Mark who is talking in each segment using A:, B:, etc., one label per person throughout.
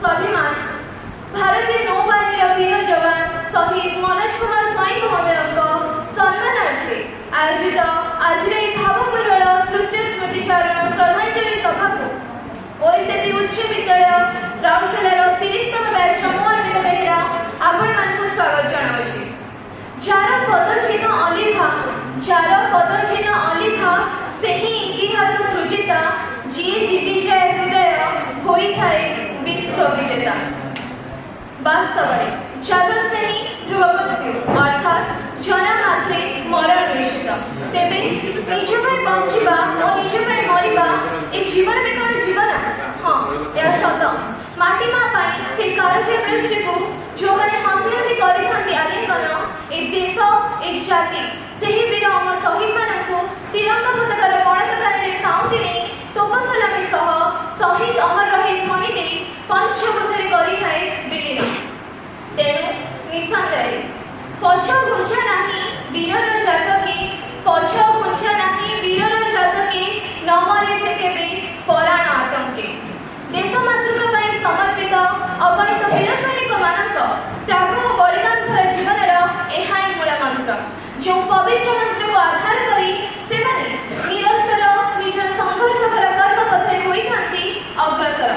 A: स्वाभिमान भारतीय नौबाहिनी वीर जवान शहीद मनोज कुमार स्वाई महोदय सम्मानार्थे आयोजित आज भावपूर्ण तृतीय स्मृतिचारण श्रद्धांजलि सभा को ओएसएपी उच्च विद्यालय राउरकेलार 30तम बैच मु अर्पित बेहेरा आपण मानकु स्वागत जणाउछि। जार पदचिन्ह अलिभा सेही इतिहास सृजिता जी जीति जाए हृदय होई थाए विश्व विजेता। वास्तव में जगत से ही ध्रुव मृत्यु अर्थात जना मात्रे मरण निश्चित। तेबे निज पर बंचिबा और निज पर मरिबा ए जीवन में कोन जीवन हां या सत माटी मा पाई से काळजे मृत्यु को जो माने हसी हसी करि थांती आलिंगन ए देश ए जाति सेही वीर अमर शहीद मानकु तिरंगा पताकार पणकारे साउंडी नै तोपसलामी सह शहीद अमर रहे ध्वनि दे पंचभूतरे करि थाए विलीन। तेणु निसंदेह पछ घुंचा नाही वीरर जातके पछ घुंचा नाही वीरर जातके न मरे से केबे पराण आतंके। देश मातृका पई समर्पित अगणित वीर सैनिक मानक त्याग और बलिदान भरा जीवनर एहाई मूल मंत्र जो पवित्र मंत्र को आधार करी से माने निरंतर निजर संघर्ष भरा कर्म पथे होई थांती अग्रसर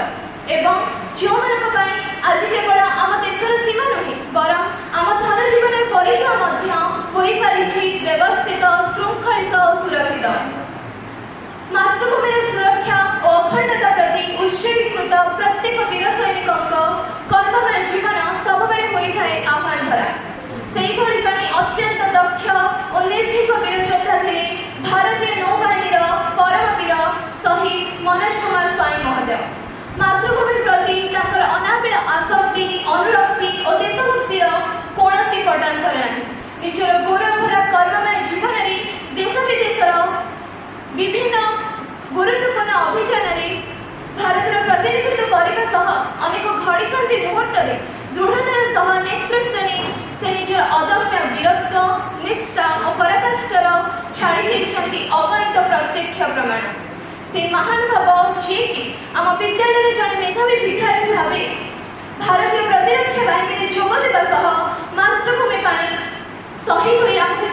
A: एवं जो मानक पई आज केवल आम देशर सीमा नहीं बरं आम धन जीवन परिसर मध्य होई पारिछि व्यवस्थित शृंखलित और सुरक्षित। मातृभूमिर सुरक्षा और अखंडता प्रति उत्सर्गीकृत प्रत्येक वीर सैनिक कर्ममय जीवन सबबेले होई थाए आह्वान भरा। सेही भली जणे अत्यंत दक्ष और निर्भीक वीर योद्धा थिले भारतीय नौबाहिनीर परम वीर शहीद मनोज कुमार स्वाई महोदय। मातृभूमि प्रति ताकर अनाबिल आसक्ति अनुरक्ति और देशभक्तिर कौनसी पटांतर नहीं। निजर गौरवभरा कर्ममय जीवन में देश विदेशर विभिन्न गुरुत्वपूर्ण अभियान भारतर प्रतिनिधित्व करने सह अनेक घड़ीसंधि मुहूर्त दृढ़तार सह नेतृत्व ने से निजर अदम्य वीरत्व निष्ठा और पराकाष्ठार छाड़ी अगणित प्रत्यक्ष प्रमाण। से महानुभाव जी कि आम विद्यालय जड़े मेधावी विद्यार्थी भावे भारतीय प्रतिरक्षा बाहिनी जोग देवा सह मातृभूमि शहीद हुई आमको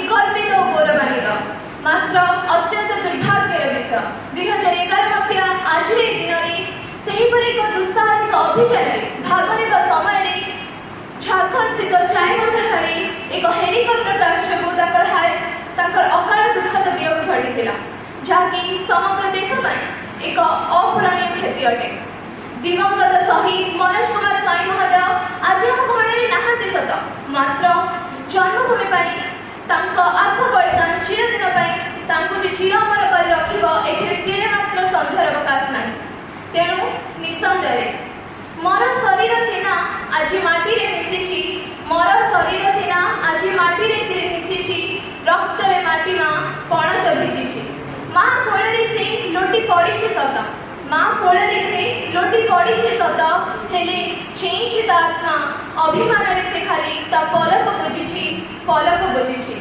A: गर्वित और गौरवान्वित। मात्र अत्यंत दुर्भाग्यर विषय 2011 मसीहा आज दिन में एक दुस्साहसिक अभियान भाग नेबा समय झारखंड स्थित चाईबासा एक हेलिकॉप्टर क्रैश को अकाल दुखद वियोग घटी जहाँकि समग्र देश में एक अपूरणीय क्षति अटे। दिवंगत शहीद मनोज कुमार स्वाई महोदय आज आम घड़े नहांती सत मात्र जन्मभूमि आत्म बलिदान चिरदिन चिर अमर कर रखिले मात्र संदेहावकाश ना। तेणु निसंदेह मोर शरीर सेना आज माटी मिशिछि मोर शरीर सेना आज माटी मिशिछि रक्त माटी में पणत भिजिछि। माँ कोଳରେ से लोटी पड़ी सत माँ कोଳରେ से लोटी पड़ी सत हेले चेंज आत्मा अभिमान से खाली ता पलक बुझी